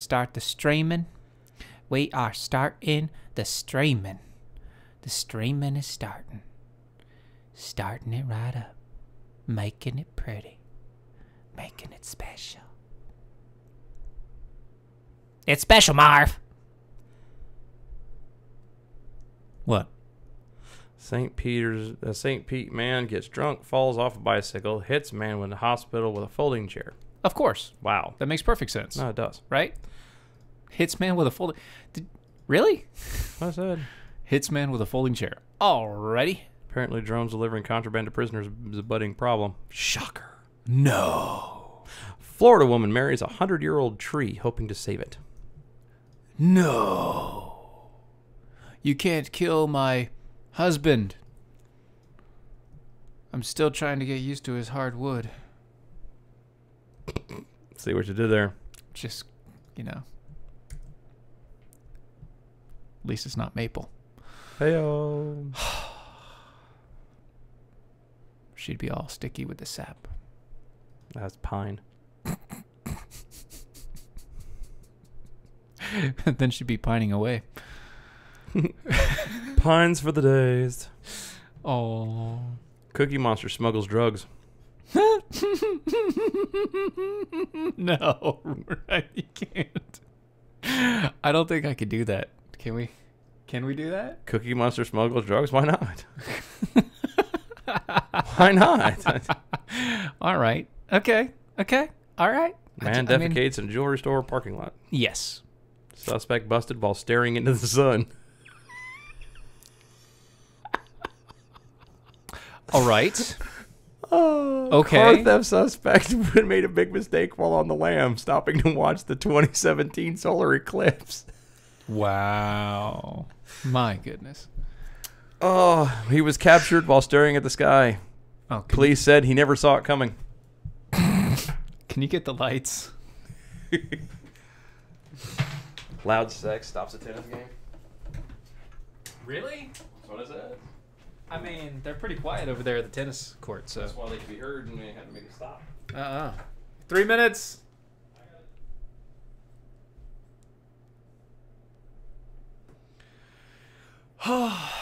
start the streaming. We are starting the streaming. The streaming is starting. Starting it right up. Making it pretty. Making it special. It's special, Marv. What? St. Pete man gets drunk, falls off a bicycle, hits man in the hospital with a folding chair. Of course. Wow. That makes perfect sense. No, it does. Right? Hits man with a folding... Really? I said. Hits man with a folding chair. Alrighty. Apparently drones delivering contraband to prisoners is a budding problem. Shocker. No. Florida woman marries a 100-year-old tree hoping to save it. No. You can't kill my husband. I'm still trying to get used to his hard wood. See what you did there. Just, at least it's not maple. Hey-o. She'd be all sticky with the sap. That's pine. Then she'd be pining away. Pines for the days. Oh. Cookie Monster smuggles drugs. No, you can't. I don't think I could do that. Can we? Can we do that? Cookie Monster smuggles drugs? Why not? Why not? All right. Okay. All right. Man defecates in jewelry store parking lot. Yes. Suspect busted while staring into the sun. All right. Oh, okay. Car theft suspect made a big mistake while on the lam, stopping to watch the 2017 solar eclipse. Wow. My goodness. Oh, he was captured while staring at the sky. Oh, Police said he never saw it coming. Can you get the lights? Loud sex stops a tennis game. Really? That's what I said. I mean, they're pretty quiet over there at the tennis court, so. That's why they could be heard and they had to make it stop. 3 minutes. Oh,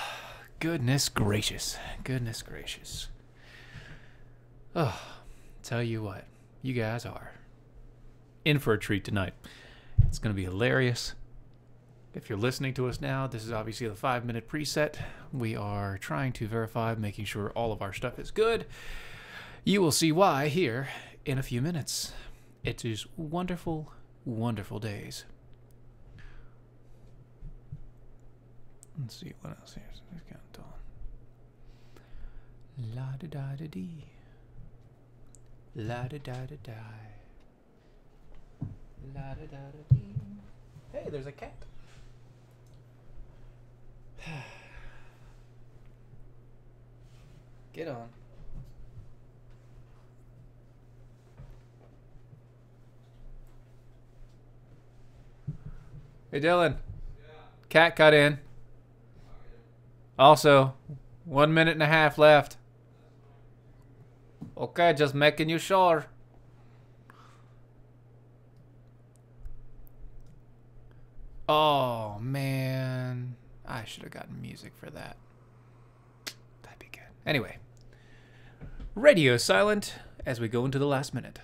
goodness gracious. Goodness gracious. Oh, tell you what, you guys are in for a treat tonight. It's going to be hilarious. If you're listening to us now, this is obviously the 5-minute preset. We are trying to verify, making sure all of our stuff is good. You will see why here in a few minutes. It is wonderful, wonderful days. Let's see what else here. La da da da dee. La da da da da. La da da da dee. Hey, there's a cat. Get on. Hey, Dylan. Yeah. Cat cut in. Also, 1 minute and a half left. Okay, just making you sure. Oh, man. I should have gotten music for that. That'd be good. Anyway. Radio silent as we go into the last minute.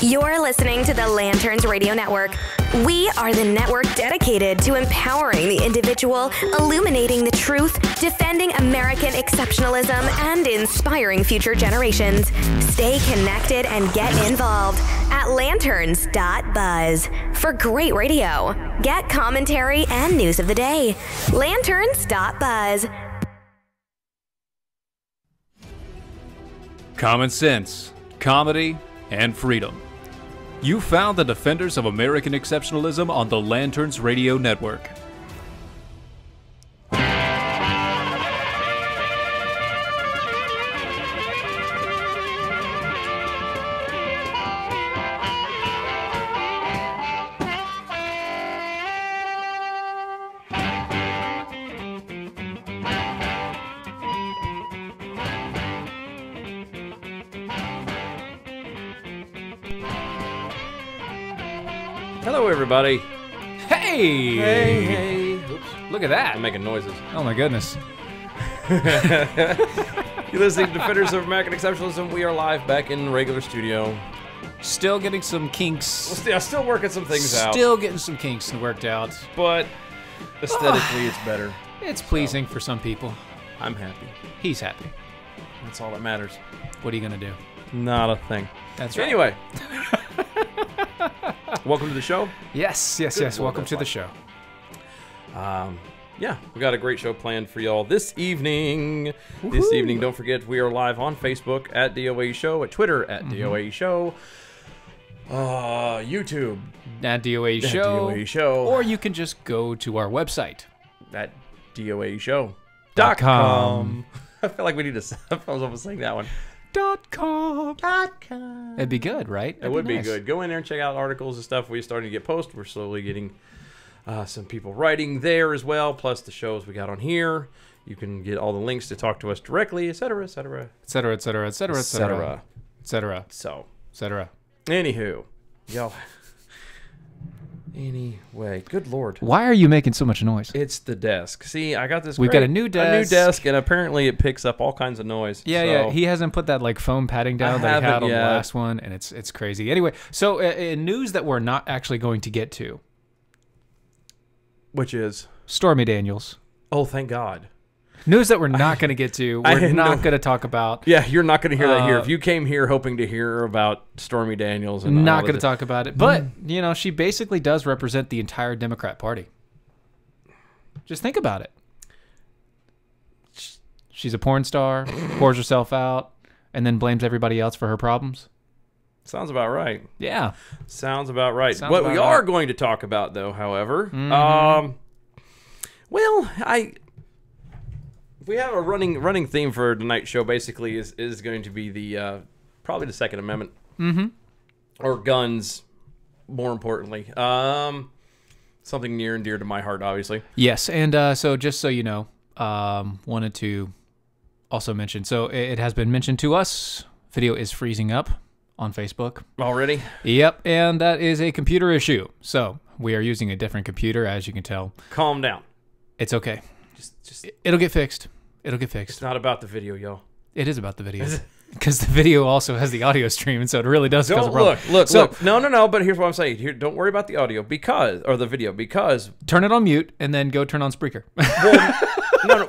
You're listening to the Lanterns Radio Network. We are the network dedicated to empowering the individual, illuminating the truth, defending American exceptionalism, and inspiring future generations. Stay connected and get involved at Lanterns.buzz for great radio. Get commentary and news of the day. Lanterns.buzz. Common sense, comedy, and freedom. You found the defenders of American exceptionalism on the Lanterns Radio Network. Hello, everybody. Hey! Hey. Oops. Look at that. I'm making noises. Oh my goodness. You're listening to Defenders of American Exceptionalism. We are live back in the regular studio. Still getting some kinks. Still working some things out. Still getting some kinks worked out. But aesthetically, it's better. It's pleasing for some people. I'm happy. He's happy. That's all that matters. What are you going to do? Not a thing. That's right. Anyway. Welcome to the show. Yes. Lord, Welcome that's to the like- show. Yeah, we got a great show planned for y'all this evening. This evening, don't forget, we are live on Facebook at DOA Show, at Twitter at DOA Show, YouTube At DOA at Show. DOA Show, Or you can just go to our website. at DOAShow.com. .com. I feel like we need to. I was almost saying that one. .com. It'd be good, right? It would be nice. good. Go in there and check out articles and stuff. We're starting to get posts. We're slowly getting some people writing there as well, plus the shows we got on here. You can get all the links to talk to us directly, etc., etc., etc., etc., etc., etc., etc., So, etc. anywho, y'all. Anyway, good Lord. Why are you making so much noise? It's the desk. See, I got this. We've got a new desk. and apparently it picks up all kinds of noise. Yeah. So- He hasn't put that like foam padding down I that he had haven't on the yet. last one, and it's crazy. Anyway, so in news that we're not actually going to get to, Which is? Stormy Daniels. Oh, thank God. News that we're not going to get to. I We're had not no- going to talk about. Yeah, you're not going to hear that here. Uh, If you came here hoping to hear about Stormy Daniels and Not all going to of talk about it. But, you know, she basically does represent the entire Democrat Party. Just think about it. She's a porn star, pours herself out, and then blames everybody else for her problems. Sounds about right. Yeah. Sounds about right. Sounds What about we right. are going to talk about, though, however, we have a running theme for tonight's show. Basically, is going to be the probably the Second Amendment, or guns, more importantly. Something near and dear to my heart, obviously. Yes, and so just so you know, wanted to also mention, so it has been mentioned to us, video is freezing up on Facebook. Already? Yep, and that is a computer issue. So we are using a different computer, as you can tell. Calm down. It's okay. Just It'll get fixed. It'll get fixed. it's not about the video, y'all. It is about the video. Because the video also has the audio stream, and so it really does cause a Don't problem. look. So- No. But here's what I'm saying. Here, don't worry about the audio or the video because Turn it on mute, and then go turn on Spreaker. no,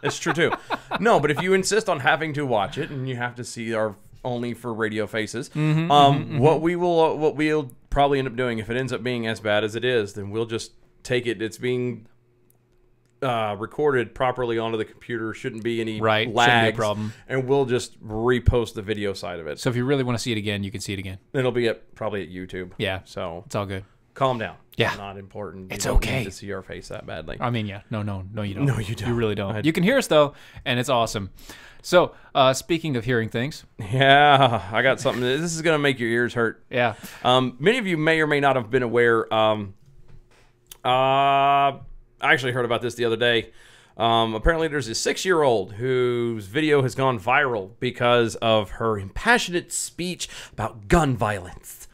it's true too. No, but if you insist on having to watch it and you have to see our only for radio faces, what we'll probably end up doing if it ends up being as bad as it is, then we'll just take it. It's being recorded properly onto the computer. Shouldn't be any Right, shouldn't lags, be a problem. and we'll just repost the video side of it. So if you really want to see it again, you can see it again. It'll be probably at YouTube. Yeah. So It's all good. calm down. Yeah. It's not important. It's you don't okay. Need to see our face that badly. I mean, yeah. No, you don't. No, you don't. You really don't. You can hear us, though, and it's awesome. So, speaking of hearing things. Yeah, I got something. This is going to make your ears hurt. Yeah. Many of you may or may not have been aware. I actually heard about this the other day. Apparently, there's a 6-year-old whose video has gone viral because of her impassionate speech about gun violence.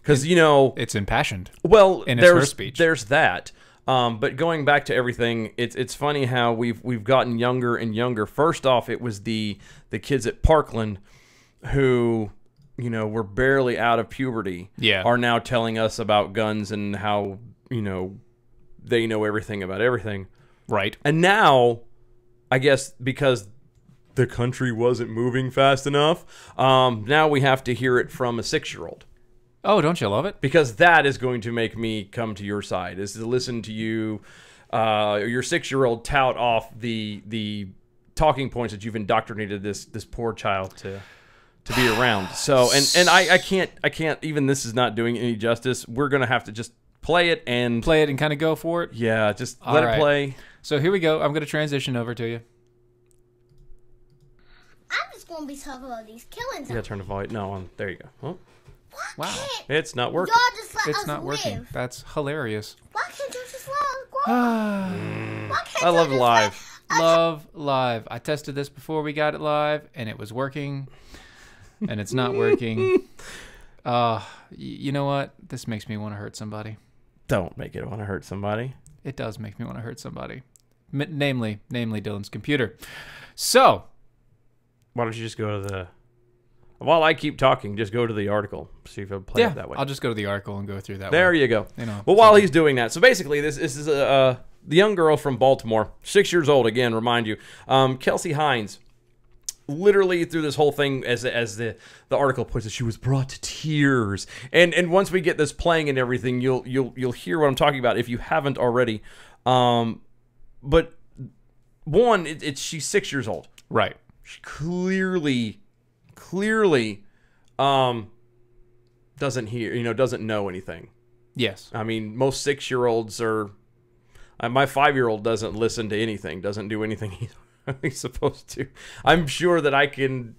Because, It's impassioned. well, And it's her there's speech. there's that. But going back to everything, it's funny how we've gotten younger and younger. First off, it was the kids at Parkland who you know, we're barely out of puberty, are now telling us about guns and how, you know, they know everything about everything. Right. And now, I guess because the country wasn't moving fast enough, now we have to hear it from a 6-year-old. Oh, don't you love it? Because that is going to make me come to your side, is to listen to you, your 6-year-old tout off the talking points that you've indoctrinated this poor child to be around. So, and I can't, even this is not doing any justice. We're going to have to just play it and kind of go for it. Yeah, just let it play. So here we go. I'm going to transition over to you. I'm just going to be talking about these killings. You got to turn the volume. No, there you go. Oh. Wow. It's not working. Y'all just let It's us not working. live. That's hilarious. Why can't you just let us grow up? Why can't I you love just live. Love live. I tested this before we got it live, and it was working, and it's not working. You know what? This makes me want to hurt somebody. Don't make it want to hurt somebody. It does make me want to hurt somebody. Namely Dylan's computer. So, why don't you just go to the... While I keep talking, just go to the article. See if it'll play it that way. I'll just go to the article and go through that There way. you go. You know, well, while he's doing that, so basically this is the young girl from Baltimore, 6 years old, again, remind you. Kelsey Hines, literally through this whole thing, as the article puts it, she was brought to tears. And once we get this playing and everything, you'll hear what I'm talking about if you haven't already. But one, she's 6 years old. Right. She clearly doesn't know anything. Yes. I mean, most 6-year-olds are... my 5-year-old doesn't listen to anything, doesn't do anything he's supposed to. I'm sure that I can,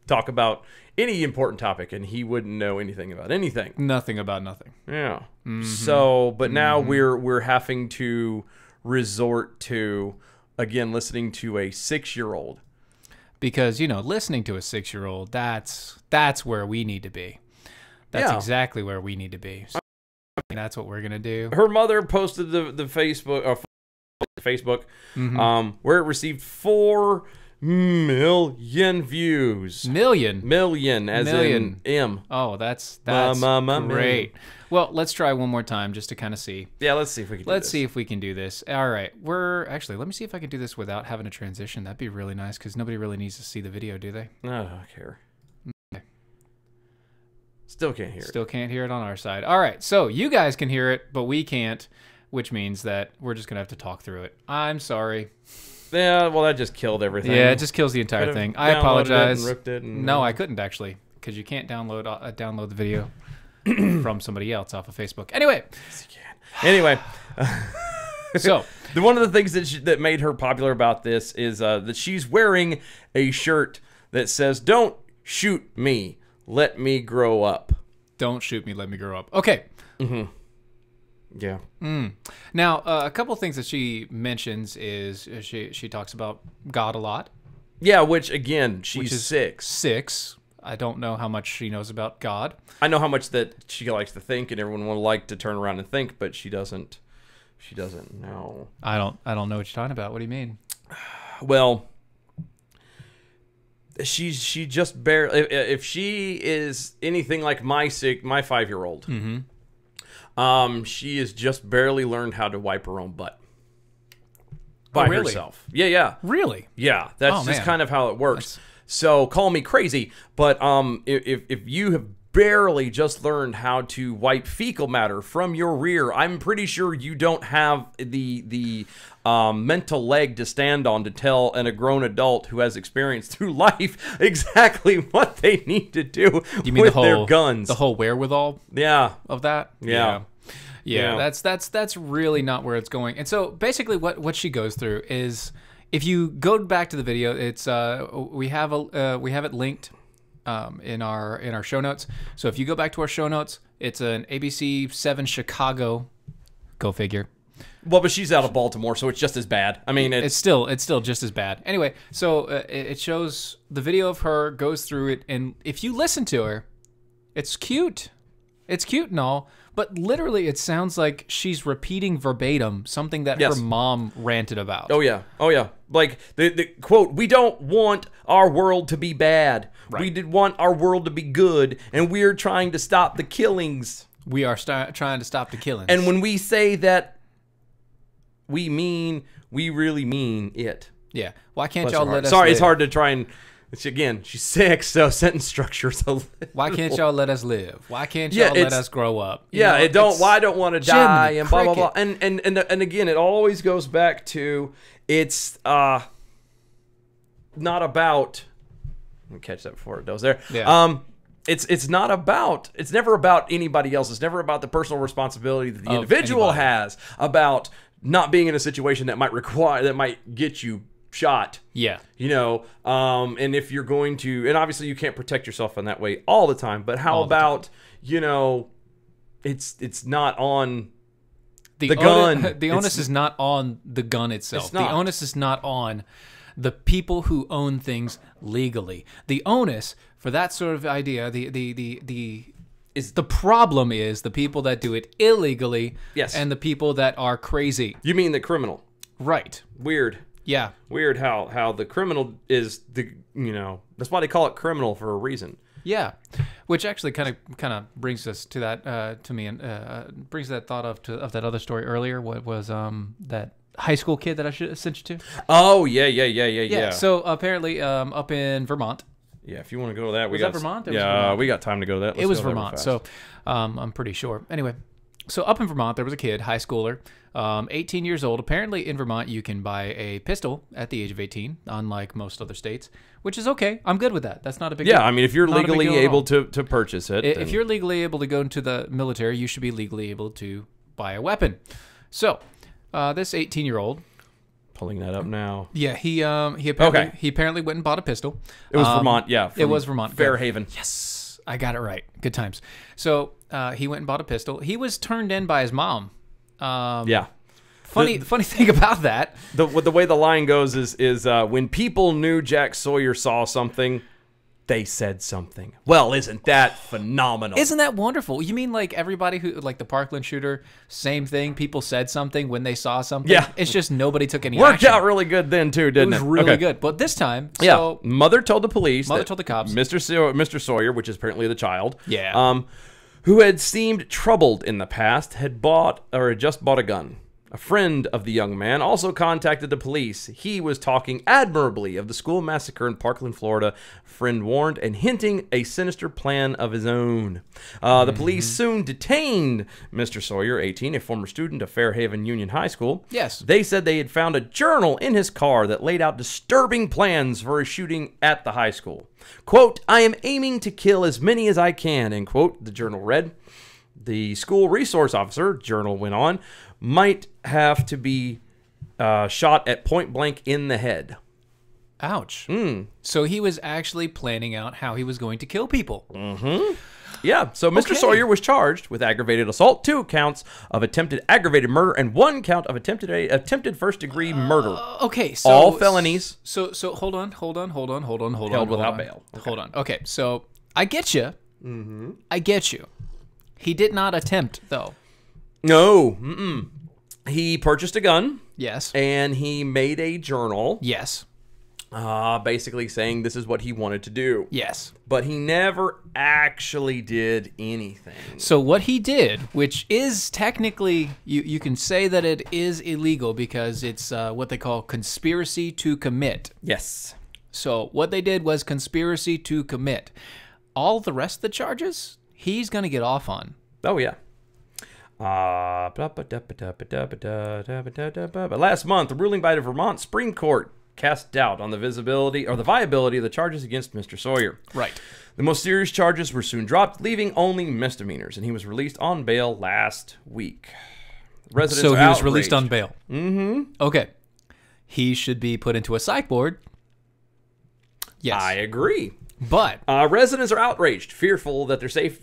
talk about any important topic and he wouldn't know anything about anything. Nothing about nothing. Yeah. Mm-hmm. So, but now we're having to resort to, again, listening to a 6-year-old. Because, listening to a 6-year-old, that's where we need to be. That's exactly where we need to be. So that's what we're going to do. Her mother posted the Facebook, where it received 4 million views. Million, as in M. Oh, that's great. Well, let's try one more time just to kind of see. Yeah, let's see if we can do this. Let's see if we can do this. All right. Let me see if I can do this without having a transition. That'd be really nice because nobody really needs to see the video, do they? No, I don't care. Okay. Still can't hear it. Still can't hear it on our side. All right. So you guys can hear it, but we can't, which means that we're just going to have to talk through it. I'm sorry. Yeah, well, that just killed everything. Yeah, it just kills the entire thing. I apologize. And no, I couldn't actually because you can't download the video from somebody else off of Facebook. Anyway. Yes, you can. Anyway. So one of the things that made her popular about this is that she's wearing a shirt that says, "Don't shoot me, let me grow up." Don't shoot me, let me grow up. Okay. Mm-hmm. Yeah. Now, a couple things that she mentions is she talks about God a lot. Yeah, which again, she's 6. 6. I don't know how much she knows about God. I know how much that she likes to think, and everyone will like to turn around and think, but she doesn't. She doesn't know. I don't know what you're talking about. What do you mean? Well, she just barely. If she is anything like my 5-year-old, she has just barely learned how to wipe her own butt by herself. Yeah. Really? Yeah, that's just kind of how it works. So call me crazy, but if you have barely just learned how to wipe fecal matter from your rear, I'm pretty sure you don't have the mental leg to stand on to tell a grown adult who has experience through life exactly what they need to do with their guns. The whole wherewithal of that? Yeah, that's really not where it's going. And so basically what she goes through is, if you go back to the video, it's we have it linked in our show notes. So if you go back to our show notes, it's an ABC 7 Chicago. Go figure. Well, but she's out of Baltimore, so it's just as bad. I mean, it's still just as bad. Anyway, so it shows the video of her, goes through it, and if you listen to her, it's cute. It's cute and all, but literally it sounds like she's repeating verbatim something that Yes. her mom ranted about. Oh yeah. Like the quote, "We don't want our world to be bad. Right. We did want our world to be good, and we're trying to stop the killings." We are trying to stop the killings. And when we say that, we really mean it. yeah, why can't Bless y'all her let heart. us? Sorry, live? it's hard to try and. Again, she's 6, so sentence structure's a little. Why can't y'all let us live? Why can't Yeah, y'all let it's- us grow up? You Yeah, know, it don't. it's- Why I don't want to die Jiminy and blah blah blah. cricket. And again, it always goes back to it's not about. Let me catch that before it goes there. Yeah. It's not about. It's never about anybody else. It's never about the personal responsibility that the Of individual anybody. has about not being in a situation that might get you shot. Yeah. You know, and if you're going to, and obviously you can't protect yourself in that way all the time, but how All the about, you know, it's not on The gun. The onus is not on the gun itself. It's not. The onus is not on the people who own things legally. The onus for that sort of idea, the problem is the people that do it illegally. Yes. And the people that are crazy. You mean the criminal. Right. Weird. Yeah. Weird how the criminal is that's why they call it criminal for a reason. Yeah, which actually kind of brings us to that to me and brings that thought of that other story earlier. What was that high school kid that I should sent you to? Oh yeah. So apparently up in Vermont. Yeah, if you want to go to that, Was that Vermont? It was Yeah, Vermont. we got time to go to that. It was Vermont, so I'm pretty sure. Anyway, so up in Vermont, there was a kid, high schooler, 18 years old. Apparently, in Vermont, you can buy a pistol at the age of 18, unlike most other states, which is okay. I'm good with that. That's not a big deal. I mean, if you're Not a big legally deal at all. able to purchase it, If then- you're legally able to go into the military, you should be legally able to buy a weapon. So, this 18-year-old, pulling that up now. yeah, he Okay. apparently went and bought a pistol. It was Vermont, yeah. It was Vermont. Good. Fairhaven. Yes, I got it right. Good times. So he went and bought a pistol. He was turned in by his mom. Yeah. Funny thing about that. The way the line goes is when people knew Jack Sawyer saw something, they said something. Well, isn't that phenomenal? Isn't that wonderful? You mean like everybody who, like the Parkland shooter, same thing. People said something when they saw something. Yeah. It's just nobody took any Worked action. out really good then too, didn't It it? was really Okay. good. But this time, Yeah. so Mother told the police. Mother that told the cops. Mr. Sawyer, which is apparently the child. Yeah. Who had seemed troubled in the past, had just bought a gun. A friend of the young man also contacted the police. He was talking admirably of the school massacre in Parkland, Florida. Friend warned and hinting a sinister plan of his own. The police soon detained Mr. Sawyer, 18, a former student of Fairhaven Union High School. Yes. They said they had found a journal in his car that laid out disturbing plans for a shooting at the high school. Quote, "I am aiming to kill as many as I can," end quote, the journal read. The school resource officer, journal went on, might have to be shot at point blank in the head. ouch. So he was actually planning out how he was going to kill people. Yeah, so Mr. Okay. Sawyer was charged with aggravated assault, 2 counts of attempted aggravated murder, and 1 count of attempted first-degree murder. Okay, so All felonies. So hold on. Held without bail. Okay. Hold on. Okay, so I get you. I get you. He did not attempt though. No, he purchased a gun, Yes. and he made a journal, Yes. basically saying this is what he wanted to do. Yes. But he never actually did anything. So what he did, which is technically, you can say that it is illegal because it's what they call conspiracy to commit. Yes. So what they did was conspiracy to commit. All the rest of the charges, he's going to get off on. Oh, yeah. But last month, the ruling by the Vermont Supreme Court cast doubt on the viability of the charges against Mr. Sawyer. Right. The most serious charges were soon dropped, leaving only misdemeanors, and he was released on bail last week. Residents So are he was outraged. released on bail. Okay. He should be put into a psych ward. Yes. I agree. But Residents are outraged, fearful that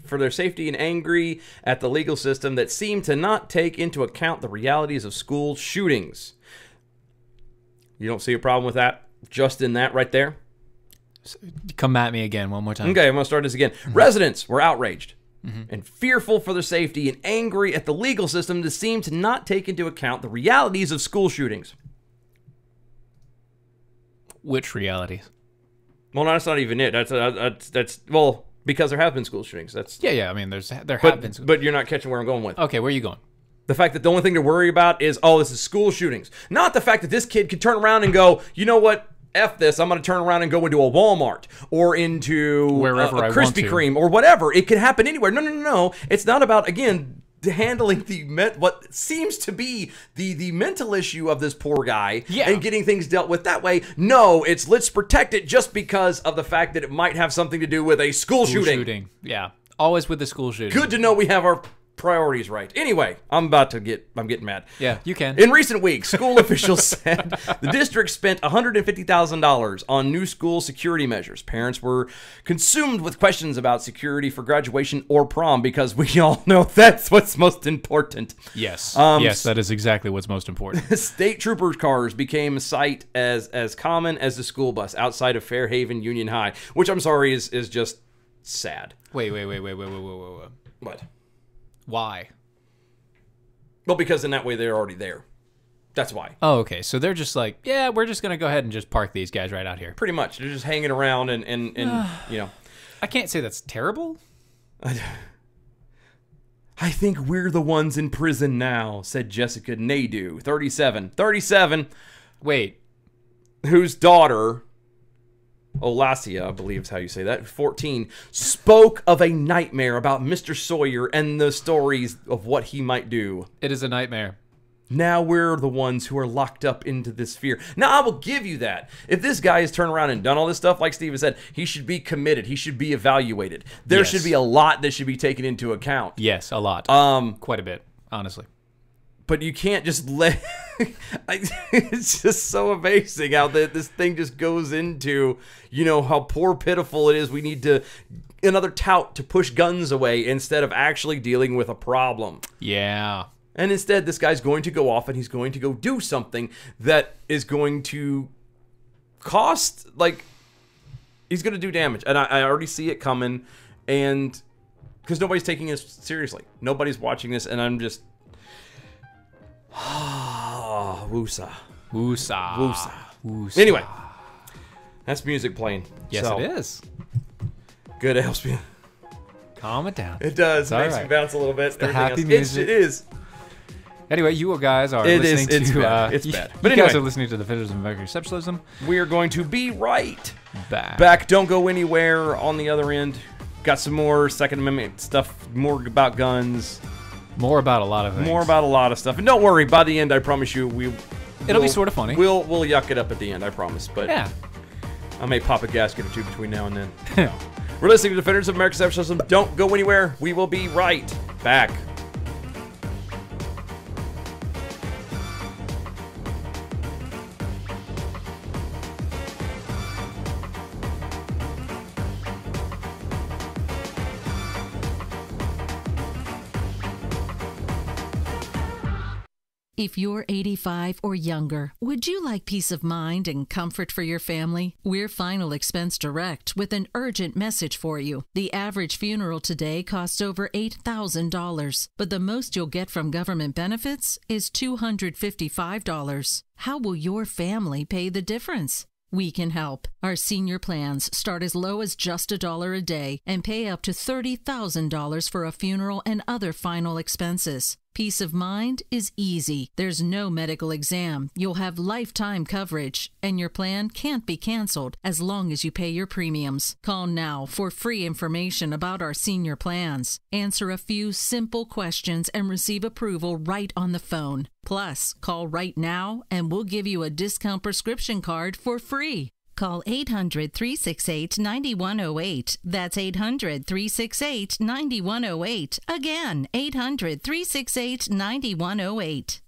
for their safety, and angry at the legal system that seem to not take into account the realities of school shootings. You don't see a problem with that? Just in that right there? come at me again one more time. Okay, I'm going to start this again. Residents were outraged, and fearful for their safety and angry at the legal system that seems to not take into account the realities of school shootings. Which realities? Well, no, that's not even it. That's well, because there have been school shootings. Yeah. I mean, there have been. But you're not catching where I'm going with. Okay, where are you going? The fact that the only thing to worry about is, this is school shootings. Not the fact that this kid could turn around and go, you know what? F this, I'm going to turn around and go into a Walmart or into wherever a I Krispy want to. Kreme or whatever. It could happen anywhere. No. It's not about, again, handling what seems to be the mental issue of this poor guy and getting things dealt with that way. No, it's let's protect it just because of the fact that it might have something to do with a school shooting. Yeah, always with the school shooting. Good to know we have our priorities right. Anyway, I'm getting mad. Yeah, you can. In recent weeks, school officials said the district spent $150,000 on new school security measures. Parents were consumed with questions about security for graduation or prom because we all know that's what's most important. Yes. Yes, that is exactly what's most important. State troopers' cars became a sight as common as the school bus outside of Fairhaven Union High, which I'm sorry is just sad. Wait. What? Why? Well, because in that way they're already there. That's why. Oh, okay. So they're just like, yeah, we're just going to go ahead and just park these guys right out here. Pretty much. They're just hanging around and you know. I can't say that's terrible. I think we're the ones in prison now, said Jessica Nadeau, 37. Wait. Whose daughter, Olasia, I believe is how you say that, 14, spoke of a nightmare about Mr. Sawyer and the stories of what he might do. It is a nightmare. Now we're the ones who are locked up into this fear. Now, I will give you that. If this guy has turned around and done all this stuff, like Steven said, he should be committed. He should be evaluated. There should be a lot that should be taken into account. Yes, a lot. Quite a bit, honestly. But you can't just let... it's just so amazing how this thing just goes into, how poor, pitiful it is. We need another tout to push guns away instead of actually dealing with a problem. Yeah. And instead, this guy's going to go off and he's going to go do something that is going to cost, he's going to do damage. And I already see it coming. And because nobody's taking this seriously. Nobody's watching this. And I'm just... Woosah. Anyway, that's music playing. Yes, it is. Good, it helps me. Calm it down. It does. It makes me bounce a little bit. It's the happy music. It is. Anyway, you guys are listening to... It's bad. It's bad. But you guys are listening to the Defenders of American Exceptionalism. We are going to be right back. Don't go anywhere on the other end. Got some more Second Amendment stuff, more about guns. More about a lot of things. More about a lot of stuff. And don't worry, by the end, I promise you, it'll be sort of funny. We'll yuck it up at the end, I promise. But yeah. I may pop a gasket or two between now and then. We're listening to Defenders of American Exceptionalism. Don't go anywhere. We will be right back. If you're 85 or younger, would you like peace of mind and comfort for your family? We're Final Expense Direct with an urgent message for you. The average funeral today costs over $8,000, but the most you'll get from government benefits is $255. How will your family pay the difference? We can help. Our senior plans start as low as just $1 a day and pay up to $30,000 for a funeral and other final expenses. Peace of mind is easy. There's no medical exam. You'll have lifetime coverage, and your plan can't be canceled as long as you pay your premiums. Call now for free information about our senior plans. Answer a few simple questions and receive approval right on the phone. Plus, call right now and we'll give you a discount prescription card for free. Call 800-368-9108. That's 800-368-9108. Again, 800-368-9108.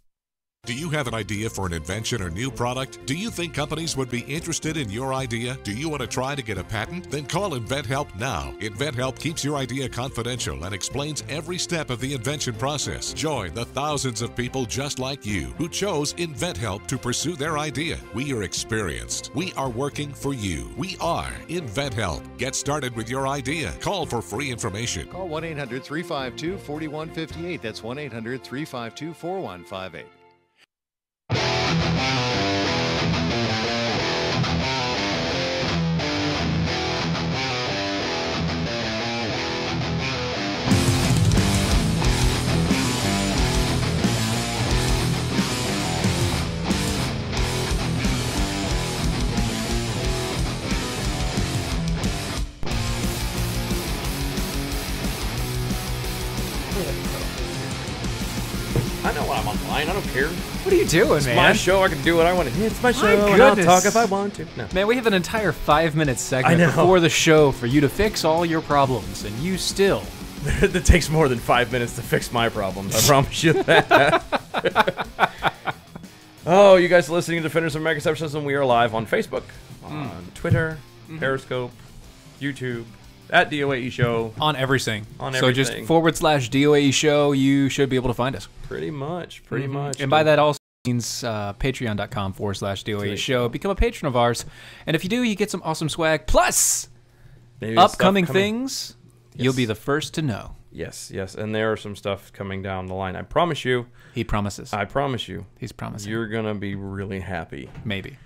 Do you have an idea for an invention or new product? Do you think companies would be interested in your idea? Do you want to try to get a patent? Then call InventHelp now. InventHelp keeps your idea confidential and explains every step of the invention process. Join the thousands of people just like you who chose InventHelp to pursue their idea. We are experienced. We are working for you. We are InventHelp. Get started with your idea. Call for free information. Call 1-800-352-4158. That's 1-800-352-4158. I know when I'm online. I don't care. What are you doing, It's man? my show. I can do what I want. It's my show. My And I'll goodness. talk if I want to. No. Man, we have an entire 5-minute segment I know. before the show for you to fix all your problems, and you still... It takes more than 5 minutes to fix my problems. I promise you that. Oh, you guys are listening to Defenders of American Exceptionalism. We are live on Facebook, on Twitter, Periscope, YouTube, at DOAE Show. On everything. On So just everything. /DOAE Show, you should be able to find us. Pretty much. Pretty much. And by that also means patreon.com/DOAE Show. Become a patron of ours. And if you do, you get some awesome swag. Plus, Maybe stuff upcoming coming- things, you'll be the first to know. Yes, yes. And there are some stuff coming down the line. I promise you. He promises. I promise you. He's promising. You're going to be really happy. Maybe.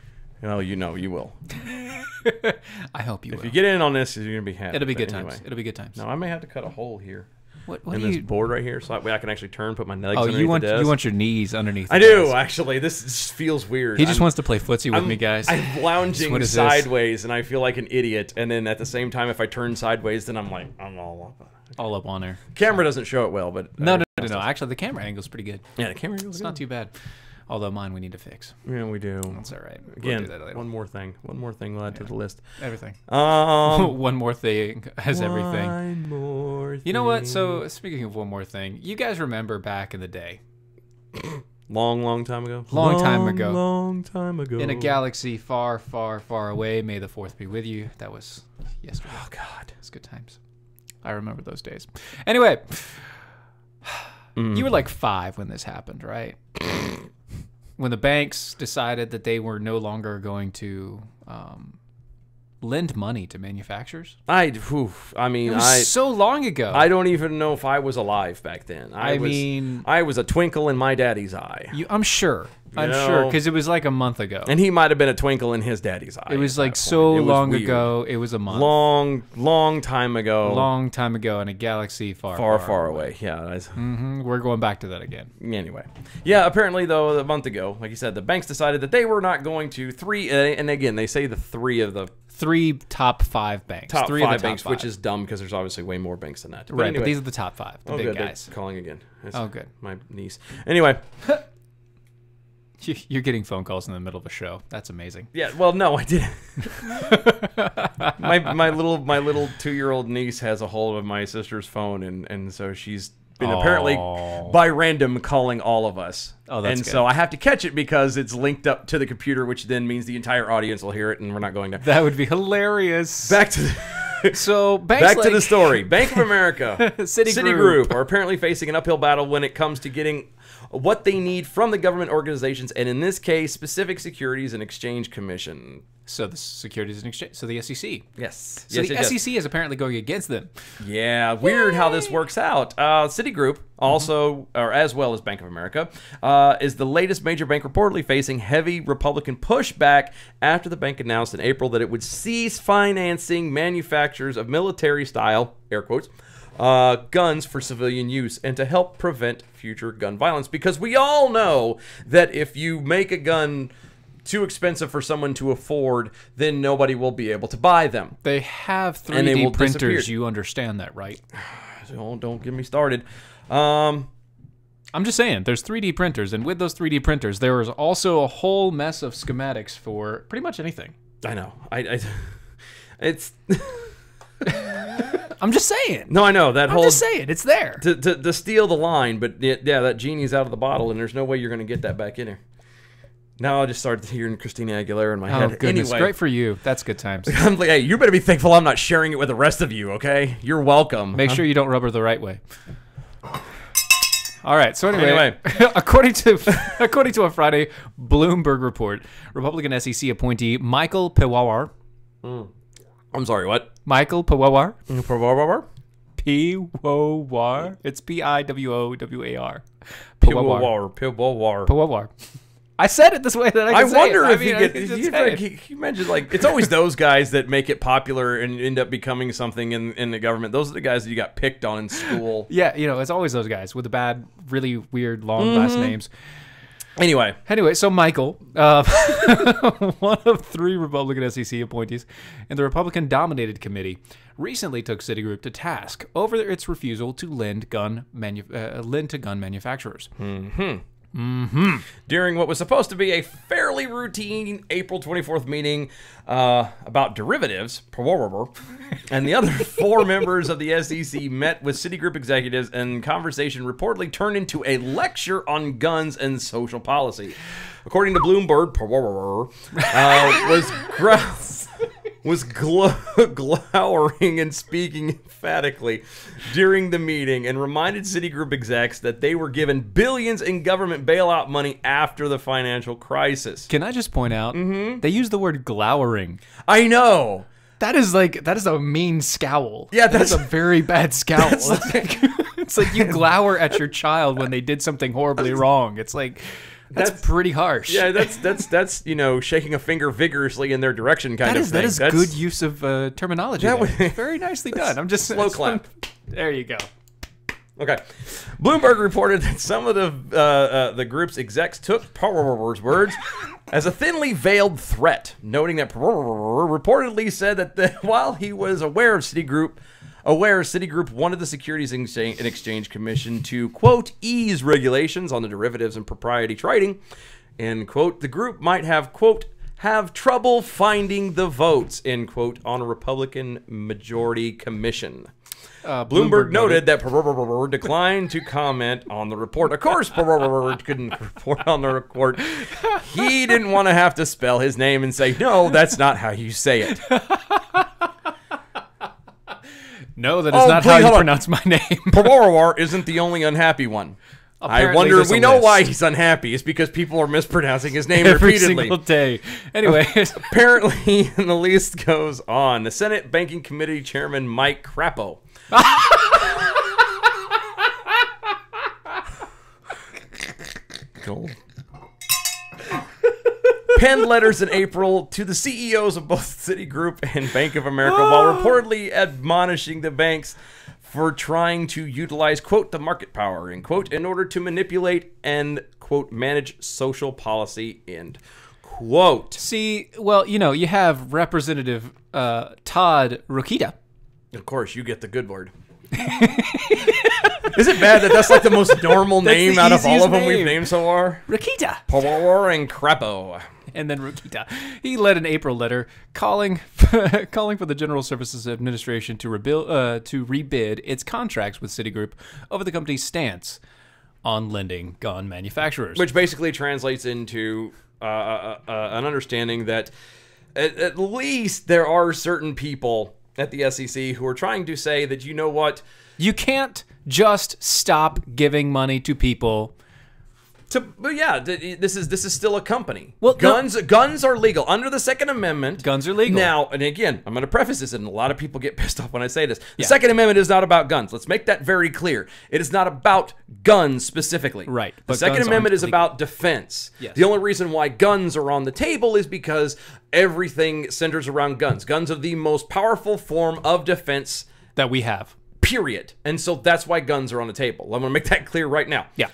Oh, you know you will. I hope you will. If you get in on this, you're going to be happy. It'll be But good anyway. times. It'll be good times. No, I may have to cut a hole here. What in do this you... board right here, so that way I can actually turn, put my legs Oh, underneath you want the desk. you want your knees underneath. I the do, desk. actually. This just feels weird. He just wants to play footsie with me, guys. I'm lounging What is this? sideways, and I feel like an idiot. And then at the same time, if I turn sideways, then I'm like, I'm all up. All up on her. Camera doesn't show it well, but No. Actually, the camera angle's pretty good. Yeah, the camera It's not too bad. Although mine we need to fix. Yeah, we do. That's all right. We'll Again, do that later. one more thing we'll add to the list. Everything. One One more thing has everything. One more. You know what? So speaking of one more thing, you guys remember back in the day, long time ago. Long time ago. Long time ago. in a galaxy far, far, far away. May the fourth be with you. That was yesterday. Oh God, It's good times. I remember those days. Anyway, you were like 5 when this happened, right? When the banks decided that they were no longer going to lend money to manufacturers. I mean, It was so long ago. I don't even know if I was alive back then. I was a twinkle in my daddy's eye. I'm sure. I'm know? sure because it was like a month ago. And he might have been a twinkle in his daddy's eye. It was at like that so point. It was long weird. ago. It was a month. Long time ago. Long time ago in a galaxy far, far away. Yeah. We're going back to that again. Anyway. Yeah, apparently, though, a month ago, like you said, the banks decided that they were not going to and again, they say the 3 of the 3 top 5 banks. top 3 5 of the top banks, 5. which is dumb because there's obviously way more banks than that. But right. anyway. But these are the top 5, the big good. They're guys. calling again. It's Oh, good. My niece. Anyway. You're getting phone calls in the middle of a show. That's amazing. Yeah, well, no, I didn't. my little 2-year-old niece has a hold of my sister's phone, and so she's been apparently by random calling all of us. Oh, that's and good. so I have to catch it because it's linked up to the computer, which then means the entire audience will hear it, and we're not going to. That would be hilarious. Back to So banks back to like- the story. Bank of America, Citigroup. are apparently facing an uphill battle when it comes to getting what they need from the government organizations, and in this case, specific Securities and Exchange Commission. So the Securities and Exchange. So the SEC. Yes. So yes, the yes, yes. SEC is apparently going against them. Yeah, weird how this works out. Citigroup, also, or as well as Bank of America, is the latest major bank reportedly facing heavy Republican pushback after the bank announced in April that it would cease financing manufacturers of military-style, air quotes, guns for civilian use and to help prevent future gun violence. Because we all know that if you make a gun too expensive for someone to afford, then nobody will be able to buy them. They have And they 3D will printers. disappear. You understand that, right? So don't get me started. I'm just saying, there's 3D printers, and with those 3D printers, there is also a whole mess of schematics for pretty much anything. I know. It's I'm just saying. No, I know that I'm just saying. It's there. to steal the line, but yeah, that genie's out of the bottle, and there's no way you're going to get that back in there. Now I just started hearing Christina Aguilera in my head. Oh, goodness. Anyway, Great for you. That's good times. I'm like, hey, you better be thankful I'm not sharing it with the rest of you, okay? You're welcome. Make sure you don't rub her the right way. All right. So anyway. according to a Friday Bloomberg report, Republican SEC appointee Michael Pawar. I'm sorry, what? Michael Pawar. Pawar? P-O-W-A-R. It's P-I-W-O-W-A-R. Pawar. I said it this way that I can say wonder it. if he mentioned, like, it's always those guys that make it popular and end up becoming something in the government. Those are the guys that you got picked on in school. Yeah, it's always those guys with the bad, really weird, long last names. Anyway, so Michael, one of 3 Republican SEC appointees in the Republican-dominated committee, recently took Citigroup to task over its refusal to lend to gun manufacturers. During what was supposed to be a fairly routine April 24th meeting about derivatives, and the other 4 members of the SEC met with Citigroup executives, and conversation reportedly turned into a lecture on guns and social policy. According to Bloomberg, was glowering and speaking emphatically during the meeting, and reminded Citigroup execs that they were given billions in government bailout money after the financial crisis. Can I just point out, they use the word glowering. I know. That is a mean scowl. Yeah, that's a very bad scowl. It's like you glower at your child when they did something horribly wrong. It's like... That's pretty harsh. Yeah, that's shaking a finger vigorously in their direction kind of thing. That is good use of terminology. Very nicely done. I'm just slow clap. There you go. Okay. Bloomberg reported that some of the group's execs took Power's words as a thinly veiled threat, noting that reportedly said that while he was aware Citigroup wanted the Securities and Exchange Commission to, quote, ease regulations on the derivatives and proprietary trading, and, quote, the group might have, quote, have trouble finding the votes, end quote, on a Republican majority commission. Bloomberg noted that declined to comment on the report. Of course, couldn't report on the report. He didn't want to have to spell his name and say, no, that's not how you say it. No, that is not how you pronounce my name. Pawar isn't the only unhappy one. Apparently, I wonder, we know why he's unhappy. It's because people are mispronouncing his name every repeatedly. Single day. Anyway. Apparently, and the list goes on. The Senate Banking Committee Chairman Mike Crapo. Penned letters in April to the CEOs of both Citigroup and Bank of America while reportedly admonishing the banks for trying to utilize, quote, the market power, end quote, in order to manipulate and, quote, manage social policy, end quote. See, well, you have Representative Todd Rokita. Of course, you get the good word. Is it bad that that's like the most normal name out of all of them we've named so far? Rokita. Pawar and Crapo. And then Rokita. He led an April letter calling for the General Services Administration to rebid its contracts with Citigroup over the company's stance on lending gun manufacturers. Which basically translates into an understanding that at least there are certain people at the SEC who are trying to say that, you know what? You can't just stop giving money to people. But yeah, this is still a company. Well, guns are legal under the Second Amendment. Guns are legal. Now, and again, I'm going to preface this, and a lot of people get pissed off when I say this. The Second Amendment is not about guns. Let's make that very clear. It is not about guns specifically. Right. The Second Amendment is about defense. Yes. The only reason why guns are on the table is because everything centers around guns. Guns are the most powerful form of defense that we have. Period. And so that's why guns are on the table. I'm going to make that clear right now. Yeah.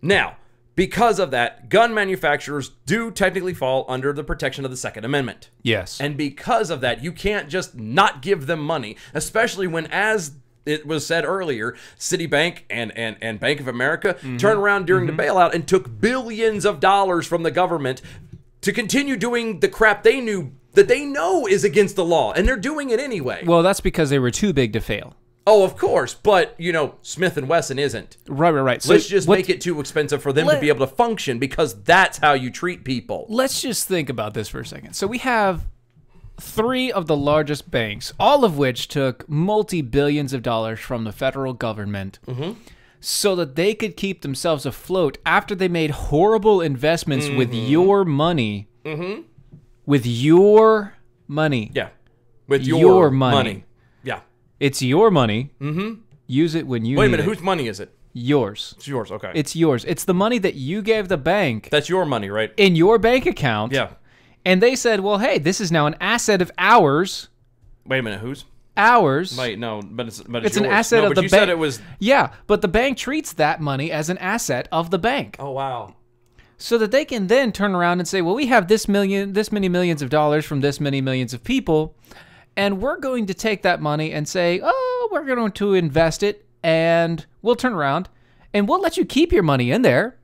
Now, because of that, gun manufacturers do technically fall under the protection of the Second Amendment. Yes. And because of that, you can't just not give them money, especially when, as it was said earlier, Citibank and Bank of America turned around during the bailout and took billions of dollars from the government to continue doing the crap they know is against the law, and they're doing it anyway. Well, that's because they were too big to fail. Oh, of course, but Smith and Wesson isn't. Right. So Let's just make it too expensive for them to be able to function, because that's how you treat people. Let's just think about this for a second. So we have 3 of the largest banks, all of which took multi-billions of dollars from the federal government so that they could keep themselves afloat after they made horrible investments with your money. With your money. Yeah. With your money. Yeah. It's your money. Use it when you need it. Wait a minute. Whose money is it? Yours. It's yours. Okay. It's yours. It's the money that you gave the bank. That's your money, right? In your bank account. Yeah. And they said, well, hey, this is now an asset of ours. Wait a minute. Whose? Ours. Wait, no, but it's It's yours. an asset no, of but the you bank. said it was. Yeah, but the bank treats that money as an asset of the bank. Oh, wow. So that they can then turn around and say, well, we have this many millions of dollars from this many millions of people, and we're going to take that money and say, oh, we're going to invest it, and we'll turn around, and we'll let you keep your money in there.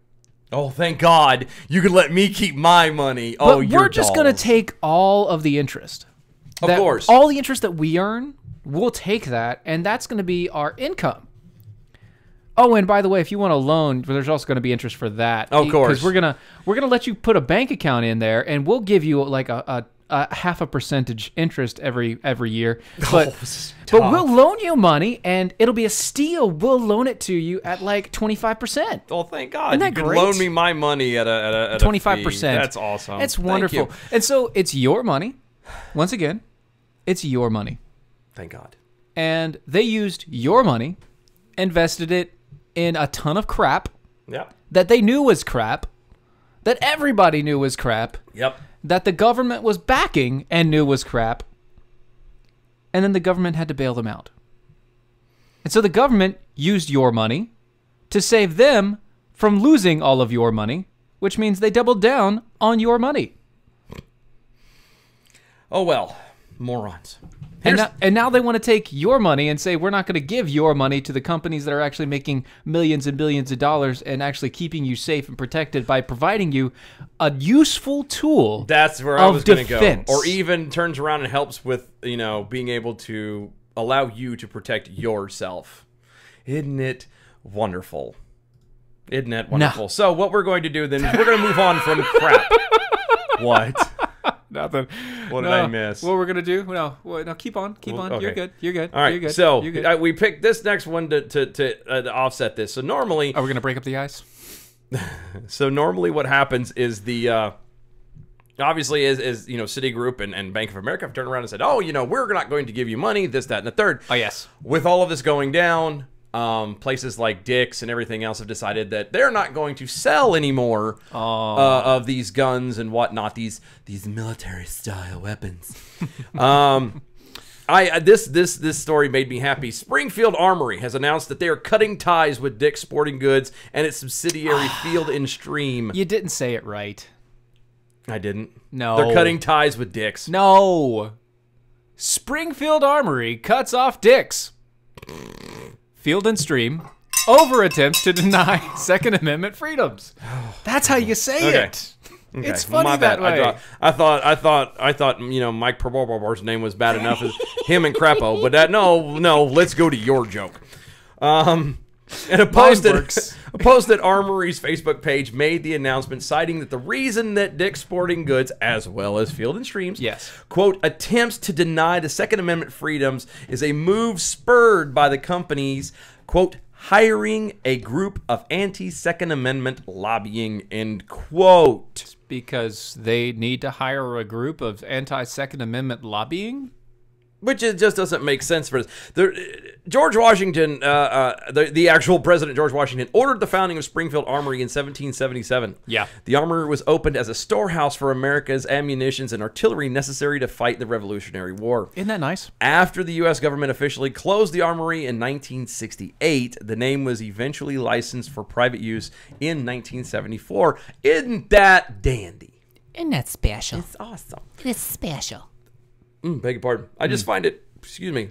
Oh, thank God. You can let me keep my money. But we're just going to take all of the interest. Of course. All the interest that we earn, we'll take that, and that's going to be our income. Oh, and by the way, if you want a loan, there's also going to be interest for that. Of course. Because we're gonna let you put a bank account in there, and we'll give you like a 0.5% interest every year. But we'll loan you money, and it'll be a steal. We'll loan it to you at like 25%. Oh, thank God. Isn't that you can great? loan me my money at a 25%. That's awesome. It's wonderful. Thank you. And so it's your money. Once again, it's your money. Thank God. And they used your money, invested it in a ton of crap Yep. that they knew was crap, that everybody knew was crap, Yep. that the government was backing and knew was crap, and then the government had to bail them out. And so the government used your money to save them from losing all of your money, which means they doubled down on your money. Oh, well. Morons. And now they want to take your money and say, we're not going to give your money to the companies that are actually making millions and billions of dollars and actually keeping you safe and protected by providing you a useful tool. That's where I was going to go. defense. Or even turns around and helps with, being able to allow you to protect yourself. Isn't it wonderful? Isn't it wonderful? No. So what we're going to do then is we're going to move on from crap. What? Nothing. What did I miss? What we're gonna do? No, keep on. Okay. You're good. You're good. All right. You're good. So You're good. we picked this next one to offset this. So normally, Are we gonna break up the ice? what happens is the obviously is Citigroup and Bank of America have turned around and said, oh, we're not going to give you money, this, that, and the third. Oh yes. With all of this going down, places like Dick's and everything else have decided that they're not going to sell anymore of these guns and whatnot, these military style weapons. This story made me happy. Springfield Armory has announced that they are cutting ties with Dick's Sporting Goods and its subsidiary Field and Stream. You didn't say it right. I didn't. No. They're cutting ties with Dick's. No. Springfield Armory cuts off Dick's. Field and Stream over attempts to deny Second Amendment freedoms. That's how you say it. Okay. It's funny My that bad. way. I thought Mike Perborbor's name was bad enough as him and Crapo, but no, let's go to your joke. And a post that Armory's Facebook page made the announcement citing that the reason that Dick's Sporting Goods, as well as Field and Streams, quote, attempts to deny the Second Amendment freedoms is a move spurred by the company's, quote, hiring a group of anti-Second Amendment lobbying, end quote. Because they need to hire a group of anti-Second Amendment lobbying? Which it just doesn't make sense for us. George Washington, the actual president, George Washington, ordered the founding of Springfield Armory in 1777. Yeah. The armory was opened as a storehouse for America's ammunitions and artillery necessary to fight the Revolutionary War. Isn't that nice? After the U.S. government officially closed the armory in 1968, the name was eventually licensed for private use in 1974. Isn't that dandy? Isn't that special? It's awesome. It is special. Beg your pardon. I just find it, excuse me,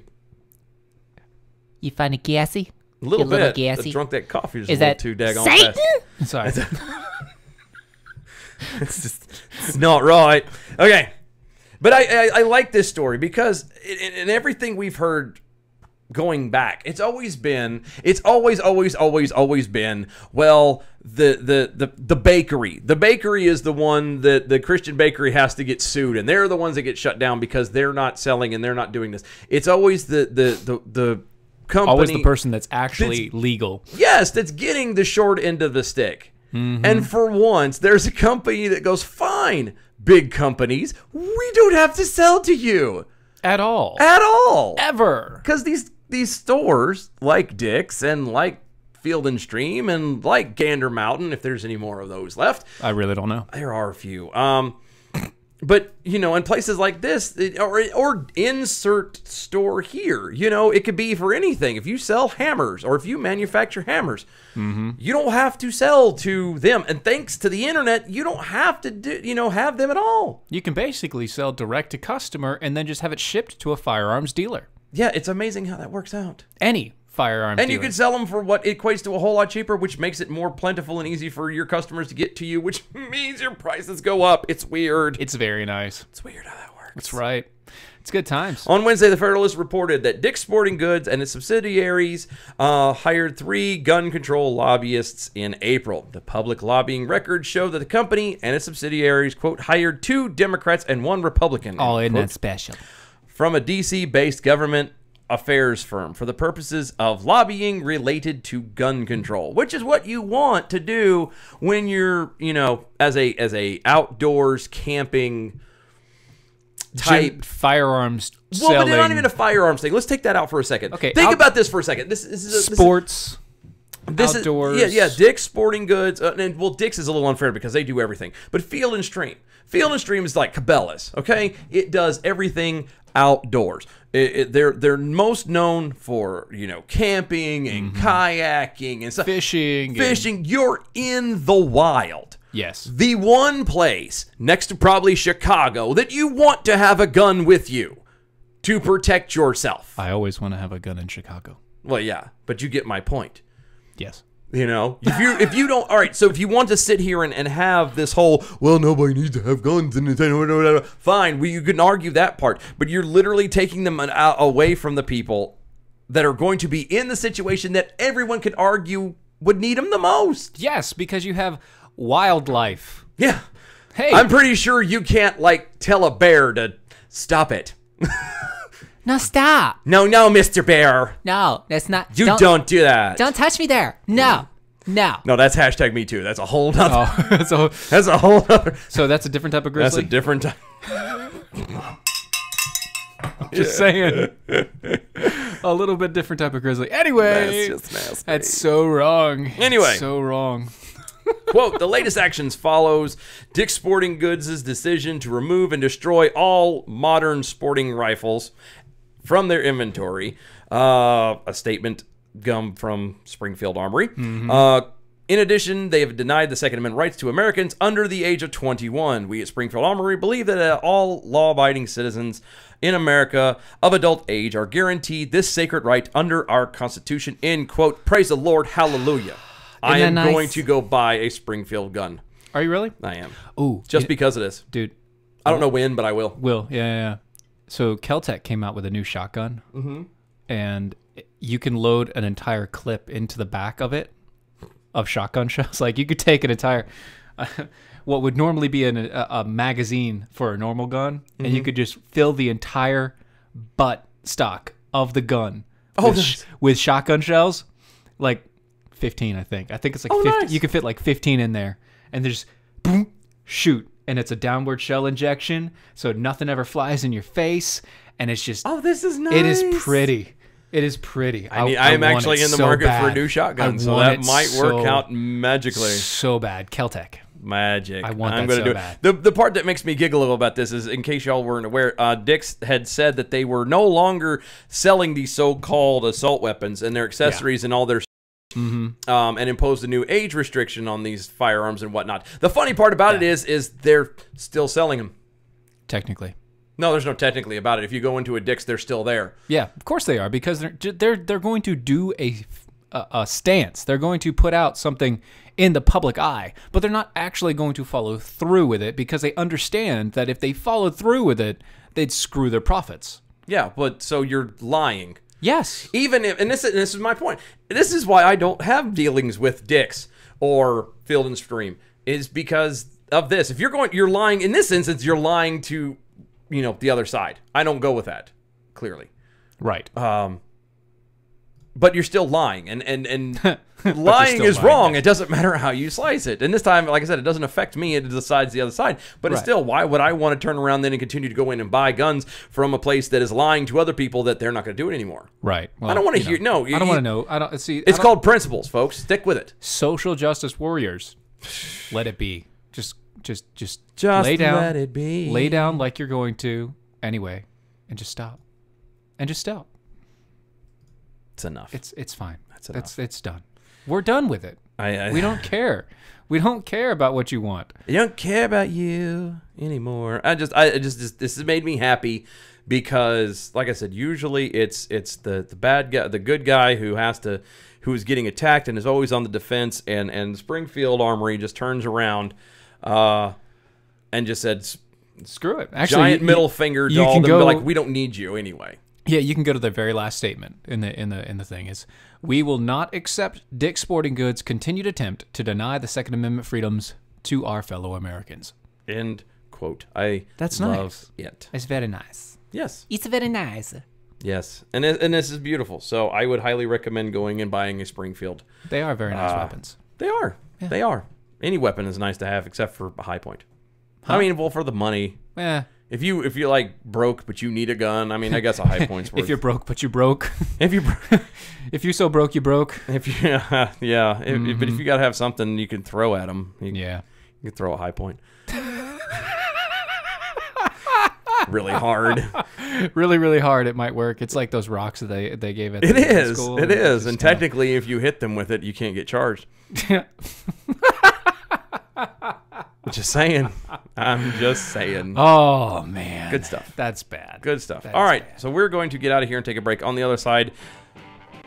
You find it gassy? a little You a little bit. gassy? I drunk that coffee just Is a little that too daggone Satan? fast. Sorry. It's not right. Okay. But I like this story because in everything we've heard going back. It's always been, always been, well, the bakery. The bakery is the one that the Christian bakery has to get sued, and they're the ones that get shut down because they're not selling and they're not doing this. It's always the company. Always the person that's actually legal. Yes, that's getting the short end of the stick. And for once, there's a company that goes, fine, big companies, we don't have to sell to you. At all. Ever. Because these stores, like Dick's and like Field and Stream and like Gander Mountain, if there's any more of those left. I really don't know. There are a few. But, you know, in places like this, or insert store here, you know, it could be for anything. If you sell hammers or if you manufacture hammers, you don't have to sell to them. And thanks to the internet, you don't have to have them at all. You can basically sell direct to customer and then just have it shipped to a firearms dealer. Yeah, it's amazing how that works out. Any firearms And dealer. you can sell them for what equates to a whole lot cheaper, which makes it more plentiful and easy for your customers to get to you, which means your prices go up. It's weird. It's very nice. It's weird how that works. That's right. It's good times. On Wednesday, the Federalist reported that Dick's Sporting Goods and its subsidiaries hired 3 gun control lobbyists in April. The public lobbying records show that the company and its subsidiaries, quote, hired 2 Democrats and 1 Republican. Oh, isn't quote, that special? from a D.C.-based government affairs firm for the purposes of lobbying related to gun control, which is what you want to do when you're, you know, as a outdoors camping type firearms well, selling. but not even a firearms thing. Let's take that out for a second. Okay, think about this for a second. This is sports. This outdoors. is, yeah, Dick's Sporting Goods, and well, Dick's is a little unfair because they do everything. But Field and Stream is like Cabela's, okay? It does everything outdoors. They're most known for, you know, camping and kayaking and stuff. Fishing. You're in the wild. Yes. The one place next to probably Chicago that you want to have a gun with you to protect yourself. I always want to have a gun in Chicago. Well, yeah, but you get my point. Yes. You know, if you don't, all right, so if you want to sit here and have this whole, well, nobody needs to have guns, and fine, you can argue that part, but you're literally taking them away from the people that are going to be in the situation that everyone could argue would need them the most. Yes, because you have wildlife. Yeah. Hey. I'm pretty sure you can't, like, tell a bear to stop it. No, stop. No, Mr. Bear. No, that's not. You don't do that. Don't touch me there. No. No. No, that's hashtag me too. That's a whole nother. Oh, That's a whole other. so that's a different type of That's grizzly? a different type. Just saying. A little bit different type of grizzly. Anyway. That's just nasty. That's so wrong. Anyway. So wrong. Quote, the latest actions follows Dick's Sporting Goods' decision to remove and destroy all modern sporting rifles from their inventory. A statement come from Springfield Armory. In addition, they have denied the Second Amendment rights to Americans under the age of 21. We at Springfield Armory believe that all law-abiding citizens in America of adult age are guaranteed this sacred right under our Constitution, end quote. Praise the Lord, hallelujah. I am that nice? going to go buy a Springfield gun. Are you really? I am. Ooh. Just because of this. Dude. I don't know when, but I will. Yeah. So Kel-Tec came out with a new shotgun. And you can load an entire clip into the back of it, of shotgun shells. Like, you could take an entire... what would normally be a magazine for a normal gun, and you could just fill the entire butt stock of the gun with shotgun shells. Like 15, I think. I think it's like 50. Nice. You can fit like 15 in there, and there's boom, shoot, and it's a downward shell injection, so nothing ever flies in your face, and it's just... Oh, this is nice. It is pretty. It is pretty. I mean, I am want actually it in the so market for a bad. new shotgun, I so want that it might work so- out magically. So bad. Kel-Tec. Magic. I want I'm that gonna so do bad. it. The part that makes me giggle a little about this is, in case y'all weren't aware, Dick's had said that they were no longer selling these so-called assault weapons and their accessories and all their and imposed a new age restriction on these firearms and whatnot. The funny part about it is they're still selling them. Technically. No, there's no technically about it. If you go into a Dick's, they're still there. Yeah, of course they are, because they're going to do a stance. They're going to put out something in the public eye, but they're not actually going to follow through with it, because they understand that if they followed through with it, they'd screw their profits. Yeah, but so you're lying. Yes. Even if, and this is my point. This is why I don't have dealings with Dick's or Field and Stream, is because of this. If you're lying in this instance, you're lying to, the other side. I don't go with that, clearly. Right. But you're still lying, and lying is wrong. It doesn't matter how you slice it. And this time, like I said, it doesn't affect me. It decides the other side. But it's still, why would I want to turn around then and continue to go in and buy guns from a place that is lying to other people that they're not going to do it anymore? Right. Well, I don't want to hear. No, I don't want to know. I don't see. It's called principles, folks. Stick with it. Social justice warriors. Let it be. Just lay down. Let it be. Lay down like you're going to anyway, and just stop. It's enough. It's fine. That's enough. It's done. We're done with it. We don't care. We don't care about what you want. I don't care about you anymore. This has made me happy because, like I said, usually it's the bad guy, the good guy who is getting attacked and is always on the defense, and Springfield Armory just turns around and just said, screw it. Actually, giant middle finger to all them, like, we don't need you anyway. Yeah, you can go to the very last statement in the thing is, we will not accept Dick's Sporting Goods' continued attempt to deny the Second Amendment freedoms to our fellow Americans. End quote. That's love nice. It. It's very nice. Yes. It's very nice. Yes, and this is beautiful. So I would highly recommend going and buying a Springfield. They are very nice weapons. They are. Yeah. They are. Any weapon is nice to have except for a high point. Huh? I mean, well, for the money. Yeah. If you like broke but you need a gun, I mean, I guess a high point's worth. If you're broke but you broke. If you so broke you broke. But if you gotta have something you can throw at them, you can throw a high point. Really hard. Really, really hard. It might work. It's like those rocks that they gave at school. It is. And technically, if you hit them with it, you can't get charged. Just saying. I'm just saying. Oh, man. Good stuff. That's bad. Good stuff. All right. Bad. So we're going to get out of here and take a break. On the other side,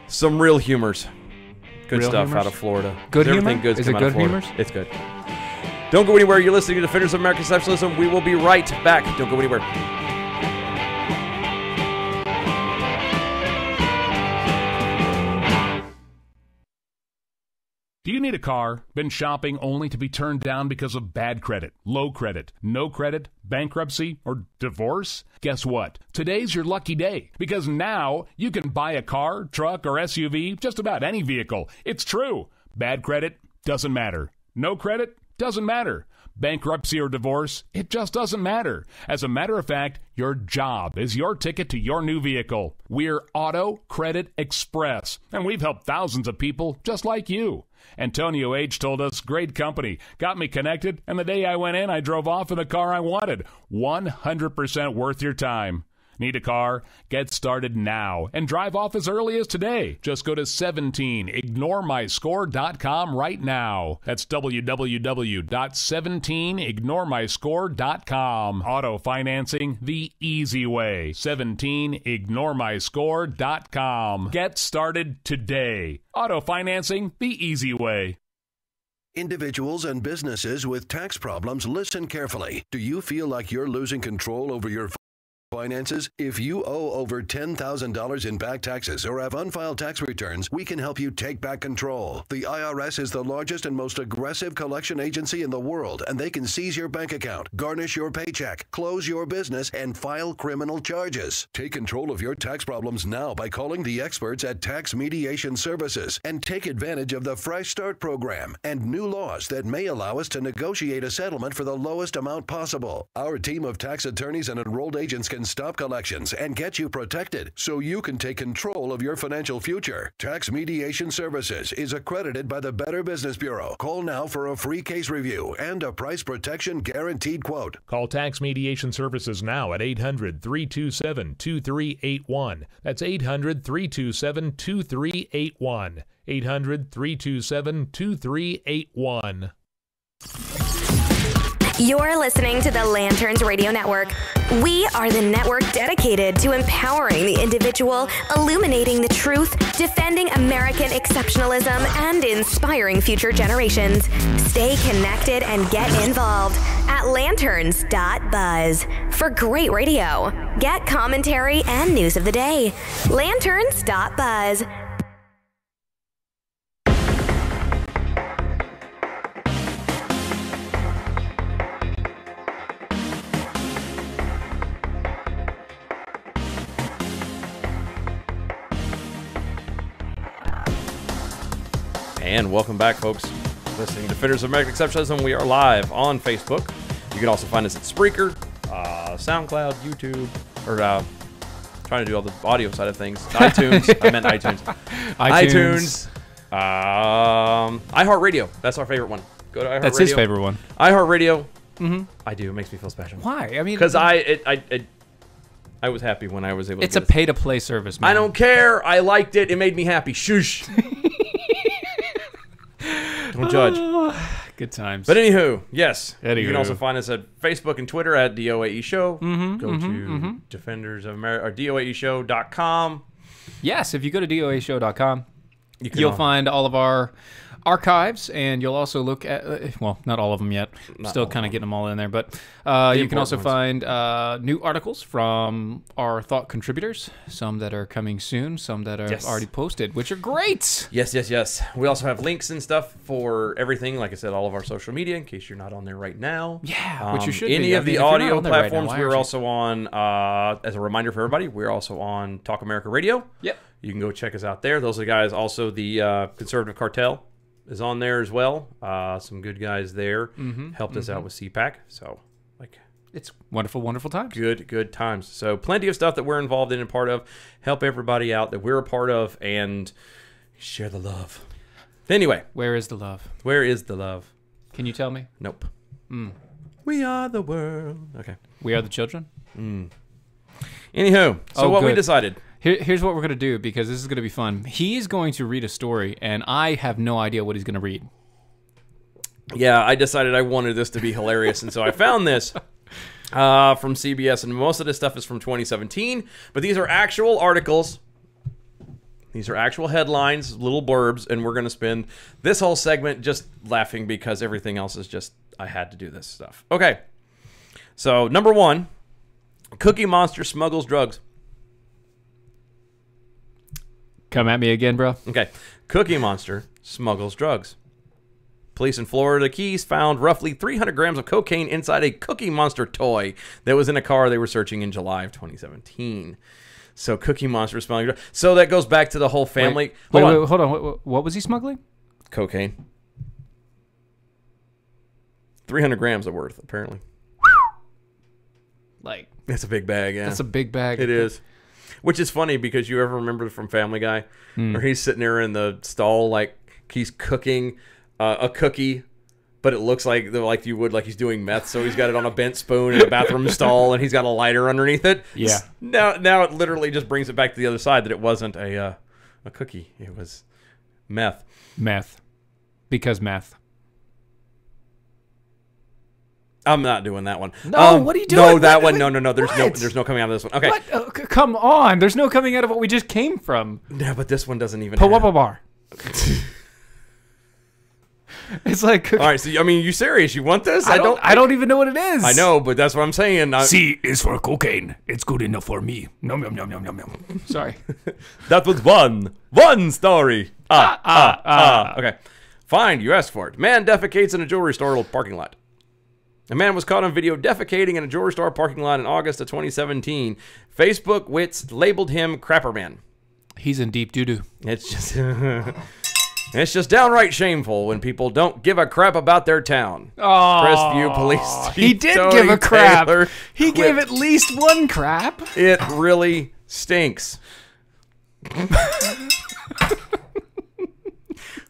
some real humors. Good real stuff humors? Out of Florida. Good humor? Everything good's is it good humors? It's good. Don't go anywhere. You're listening to Defenders of American Exceptionalism. We will be right back. Don't go anywhere. Do you need a car? Been shopping only to be turned down because of bad credit, low credit, no credit, bankruptcy, or divorce? Guess what? Today's your lucky day, because now you can buy a car, truck, or SUV, just about any vehicle. It's true. Bad credit doesn't matter. No credit doesn't matter. Bankruptcy or divorce, it just doesn't matter. As a matter of fact, your job is your ticket to your new vehicle. We're Auto Credit Express, and we've helped thousands of people just like you. Antonio H. told us, great company, got me connected, and the day I went in, I drove off in the car I wanted. 100% worth your time. Need a car? Get started now and drive off as early as today. Just go to 17ignoremyscore.com right now. That's www.17ignoremyscore.com. Auto financing the easy way. 17ignoremyscore.com. Get started today. Auto financing the easy way. Individuals and businesses with tax problems, listen carefully. Do you feel like you're losing control over your finances? If you owe over $10,000 in back taxes or have unfiled tax returns, we can help you take back control. The IRS is the largest and most aggressive collection agency in the world, and they can seize your bank account, garnish your paycheck, close your business, and file criminal charges. Take control of your tax problems now by calling the experts at Tax Mediation Services and take advantage of the Fresh Start program and new laws that may allow us to negotiate a settlement for the lowest amount possible. Our team of tax attorneys and enrolled agents can stop collections and get you protected so you can take control of your financial future. Tax Mediation Services is accredited by the Better Business Bureau. Call now for a free case review and a price protection guaranteed quote. Call Tax Mediation Services now at 800-327-2381. That's 800-327-2381. 800-327-2381. You're listening to the Lanterns Radio Network. We are the network dedicated to empowering the individual, illuminating the truth, defending American exceptionalism, and inspiring future generations. Stay connected and get involved at Lanterns.buzz for great radio. Get commentary and news of the day. Lanterns.buzz. And welcome back, folks. Listening to Defenders of American Exceptionalism. We are live on Facebook. You can also find us at Spreaker, SoundCloud, YouTube, or trying to do all the audio side of things. iTunes. I meant iTunes. iTunes. iHeartRadio. That's our favorite one. Go to iHeartRadio. That's his favorite one. iHeartRadio. I do. It makes me feel special. Why? I mean, because I was happy when I was able to It's a pay-to-play service, man. I don't care. I liked it. It made me happy. Shush. Don't judge. Good times. But anywho, yes. You can also find us at Facebook and Twitter at DOAE Show. Go to Defenders of America or DOAEshow.com. Yes, if you go to DOAShow.com, you'll find all of our archives, and you'll also look at, well, not all of them yet. Still kind of getting them all in there, but you can also find new articles from our thought contributors, some that are coming soon, some that are already posted, which are great. Yes. We also have links and stuff for everything. Like I said, all of our social media, in case you're not on there right now. Yeah, which you should any be. of the audio platforms, we're also on, as a reminder for everybody, we're also on Talk America Radio. Yep. You can go check us out there. Those are the guys, also the Conservative Cartel is on there as well. Some good guys there helped us out with CPAC. So, like, it's wonderful, wonderful times. Good times. So, plenty of stuff that we're involved in and part of. Help everybody out that we're a part of and share the love. Anyway, where is the love? Where is the love? Can you tell me? Nope. We are the world. Okay. We are the children. Anywho, so what we decided. Here's what we're going to do, because this is going to be fun. He's going to read a story, and I have no idea what he's going to read. Yeah, I decided I wanted this to be hilarious, and so I found this from CBS, and most of this stuff is from 2017, but these are actual articles. These are actual headlines, little blurbs, and we're going to spend this whole segment just laughing because everything else is just, I had to do this stuff. Okay, so number one, Cookie Monster smuggles drugs. Come at me again, bro. Okay. Cookie Monster smuggles drugs. Police in Florida Keys found roughly 300 grams of cocaine inside a Cookie Monster toy that was in a car they were searching in July of 2017. So Cookie Monster was smuggling drugs. So that goes back to the whole family. Hold on. What was he smuggling? Cocaine. 300 grams of worth, apparently. Like, that's a big bag, yeah. That's a big bag. It is. Which is funny because you ever remember from Family Guy where he's sitting there in the stall like he's cooking a cookie, but it looks like you would like he's doing meth. So he's got it on a bent spoon in a bathroom stall, and he's got a lighter underneath it. Yeah. Now it literally just brings it back to the other side that it wasn't a cookie. It was meth. Meth. Because meth. I'm not doing that one. No, what are you doing? No, that one. No. There's no coming out of this one. Okay. What? Come on. There's no coming out of what we just came from. Yeah, but this one doesn't even. Bar. It's like. All right. So you serious? You want this? I don't even know what it is. I know, but that's what I'm saying. C is for cocaine. It's good enough for me. Nom nom nom nom nom nom. Sorry. That was one story. Okay. Fine. You asked for it. Man defecates in a jewelry store parking lot. A man was caught on video defecating in a jewelry store parking lot in August of 2017. Facebook wits labeled him Crapper Man. He's in deep doo-doo. It's just downright shameful when people don't give a crap about their town. Oh, Crestview Police Chief he did Tony give a crap. Taylor He gave at least one crap. It really stinks.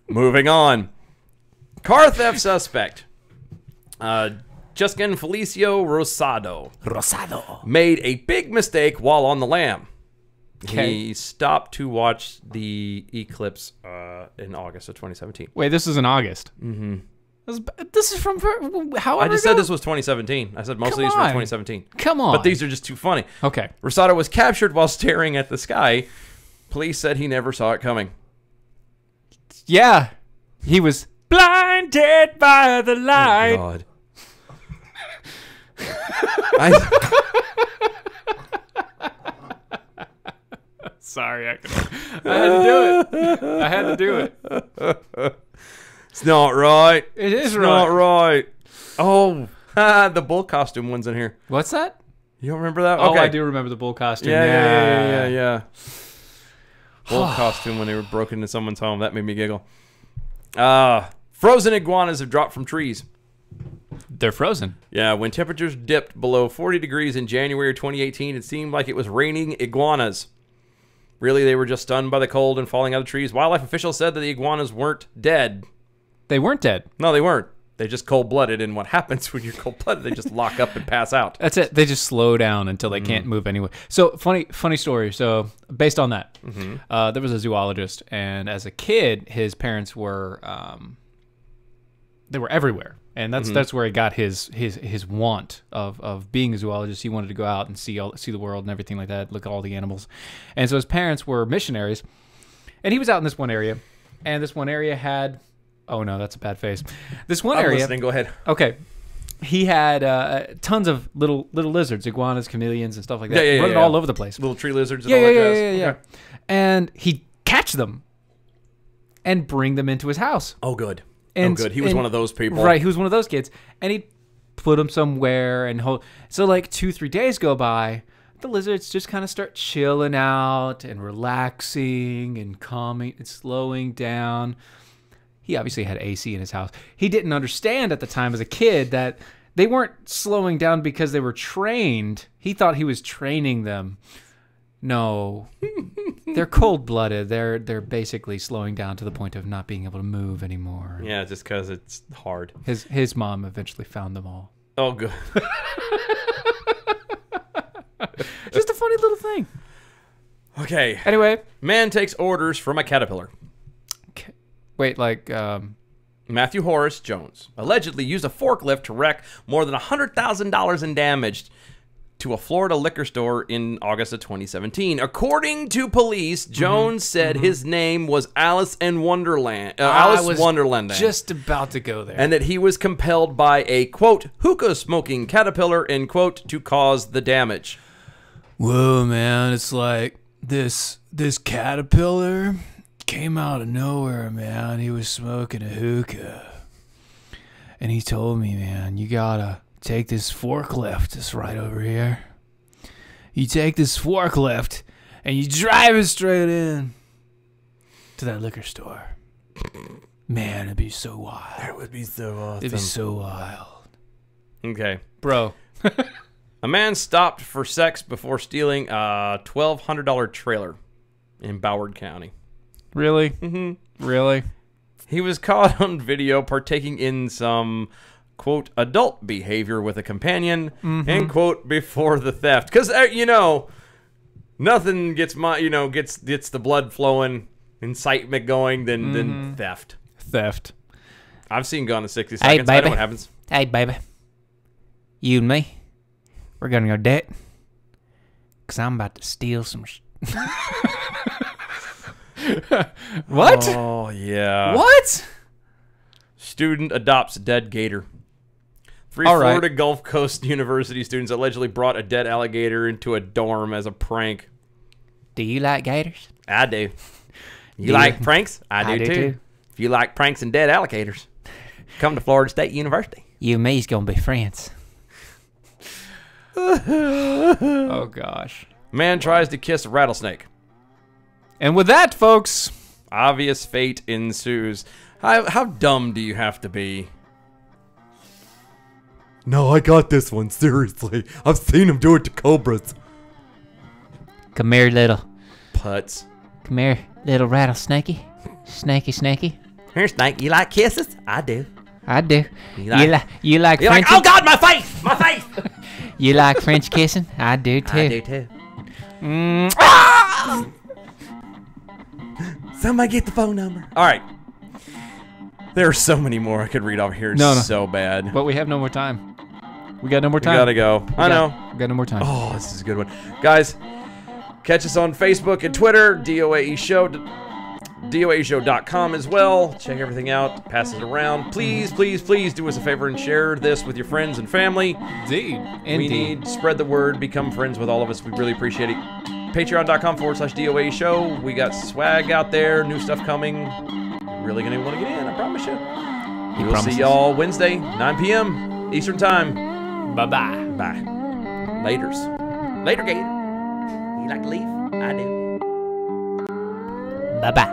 Moving on. Car theft suspect. Justin Felicio Rosado made a big mistake while on the lam. Okay. He stopped to watch the eclipse in August of 2017. Wait, this is in August? Mm-hmm. This is from however I just ago? said this was 2017. I said most of Come these were on. 2017. Come on. But these are just too funny. Okay. Rosado was captured while staring at the sky. Police said he never saw it coming. Yeah. He was blinded by the light. Oh, God. Sorry, I had to do it. I had to do it. It's not right. It is It's not right. Oh, the bull costume one's in here. What's that? You don't remember that? Oh, Okay. I do remember the bull costume. Yeah. Bull costume when they were broken into someone's home. That made me giggle. Frozen iguanas have dropped from trees. They're frozen. Yeah, when temperatures dipped below 40 degrees in January 2018, it seemed like it was raining iguanas. Really, they were just stunned by the cold and falling out of trees. Wildlife officials said that the iguanas weren't dead. They weren't dead. No, they weren't. They're just cold-blooded, and what happens when you're cold-blooded, they just lock up and pass out. That's it. They just slow down until they can't move anyway. So, funny story. So, based on that, there was a zoologist, and as a kid, his parents were they were everywhere. And that's where he got his want of being a zoologist. He wanted to go out and see the world and everything like that, look at all the animals. And so his parents were missionaries, and he was out in this one area, and this one area had, oh no, that's a bad face. This one I'm area, listening. Go ahead. okay, he had tons of little lizards, iguanas, chameleons, and stuff like that, running all over the place. Little tree lizards and all that jazz. Yeah. Okay. And he'd catch them and bring them into his house. Oh, good. And, He was one of those people. Right, he was one of those kids. And he'd put them somewhere and so like 2-3 days go by, the lizards just kind of start chilling out and relaxing and calming and slowing down. He obviously had AC in his house. He didn't understand at the time as a kid that they weren't slowing down because they were trained. He thought he was training them. No, they're cold-blooded. They're basically slowing down to the point of not being able to move anymore. Yeah, just because it's hard. His mom eventually found them all. Oh, good. Just a funny little thing. Okay. Anyway, Man takes orders from a caterpillar. Wait, like Matthew Horace Jones allegedly used a forklift to wreak more than $100,000 in damage to a Florida liquor store in August of 2017. According to police, Jones said his name was Alice in Wonderland. Alice Wonderland. Just about to go there. And that he was compelled by a, quote, hookah-smoking caterpillar, end quote, to cause the damage. Whoa, man, it's like this caterpillar came out of nowhere, man. He was smoking a hookah. And he told me, man, you gotta take this forklift. It's right over here. You take this forklift and you drive it straight in to that liquor store. Man, it'd be so wild. That would be so awesome. It'd be so wild. Okay. Bro. A man stopped for sex before stealing a $1,200 trailer in Broward County. Really? Mm-hmm. Really? He was caught on video partaking in some, quote, adult behavior with a companion, end quote, before the theft. Because, nothing gets gets the blood flowing, incitement going than theft. Theft. I've seen Gone in 60 Hey, Seconds. I baby. know what happens. Hey, baby. You and me, we're going to go date. Because I'm about to steal some... What? Oh, yeah. What? Student adopts dead gator. Three All right. Florida Gulf Coast University students allegedly brought a dead alligator into a dorm as a prank. Do you like gators? I do. You Do like you? pranks? I do too. If you like pranks and dead alligators, come to Florida State University. You and me's going to be friends. Oh, gosh. Man tries to kiss a rattlesnake. And with that, folks, obvious fate ensues. How dumb do you have to be? No, I got this one, seriously. I've seen him do it to cobras. Come here, little... Putz. Come here, little rattlesnakey. Snakey. Here, Snake, you like kisses? I do. I do. You like You're like, French... oh God, my face! My face! You like French kissing? I do, too. I do too. Somebody get the phone number. All right. There are so many more I could read off here. No. So bad. But we have no more time. We got no more time. We gotta go. I know. We got no more time. Oh, this is a good one. Guys, catch us on Facebook and Twitter, DOAE Show, DOAEshow.com as well. Check everything out. Pass it around. Please, please, please do us a favor and share this with your friends and family. Indeed. We need spread the word. Become friends with all of us. We really appreciate it. Patreon.com/DOAE Show. We got swag out there. New stuff coming. You're really going to want to get in. I promise you. We'll see y'all Wednesday, 9 p.m. Eastern Time. Bye-bye. Bye. Laters. Later, Gator. You like to leave? I do. Bye-bye.